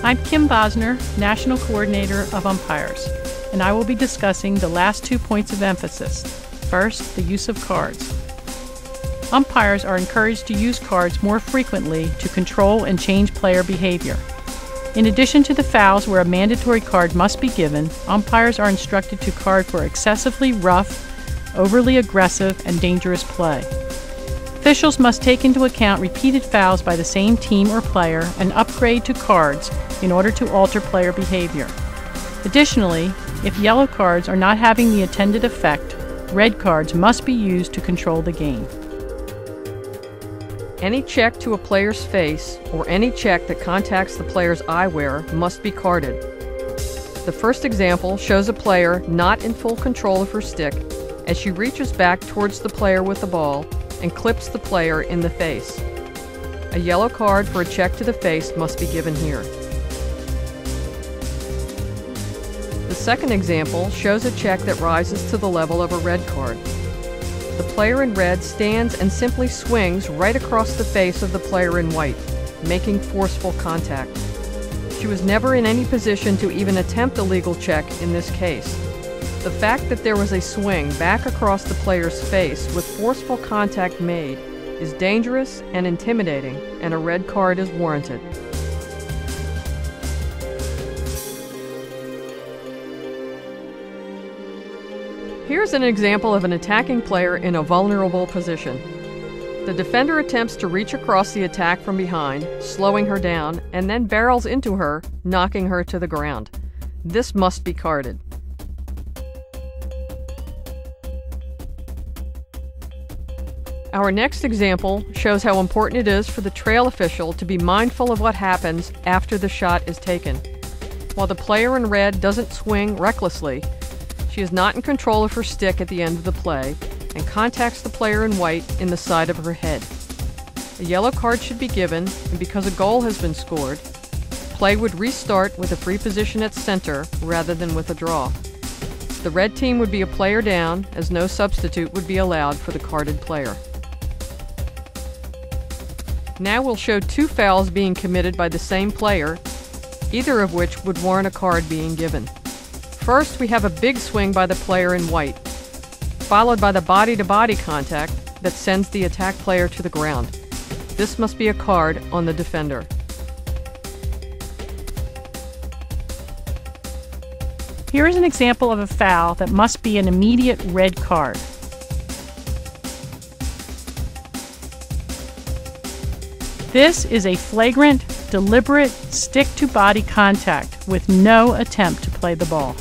I'm Kim Bosner, National Coordinator of Umpires, and I will be discussing the last 2 points of emphasis. First, the use of cards. Umpires are encouraged to use cards more frequently to control and change player behavior. In addition to the fouls where a mandatory card must be given, umpires are instructed to card for excessively rough, overly aggressive, and dangerous play. Officials must take into account repeated fouls by the same team or player and upgrade to cards in order to alter player behavior. Additionally, if yellow cards are not having the intended effect, red cards must be used to control the game. Any check to a player's face or any check that contacts the player's eyewear must be carded. The first example shows a player not in full control of her stick as she reaches back towards the player with the ball and clips the player in the face. A yellow card for a check to the face must be given here. The second example shows a check that rises to the level of a red card. The player in red stands and simply swings right across the face of the player in white, making forceful contact. She was never in any position to even attempt a legal check in this case. The fact that there was a swing back across the player's face with forceful contact made is dangerous and intimidating, and a red card is warranted. Here's an example of an attacking player in a vulnerable position. The defender attempts to reach across the attack from behind, slowing her down, and then barrels into her, knocking her to the ground. This must be carded. Our next example shows how important it is for the trail official to be mindful of what happens after the shot is taken. While the player in red doesn't swing recklessly, she is not in control of her stick at the end of the play and contacts the player in white in the side of her head. A yellow card should be given, and because a goal has been scored, play would restart with a free position at center rather than with a draw. The red team would be a player down, as no substitute would be allowed for the carded player. Now we'll show 2 fouls being committed by the same player, either of which would warrant a card being given. First, we have a big swing by the player in white, followed by the body-to-body contact that sends the attack player to the ground. This must be a card on the defender. Here is an example of a foul that must be an immediate red card. This is a flagrant, deliberate stick-to-body contact with no attempt to play the ball.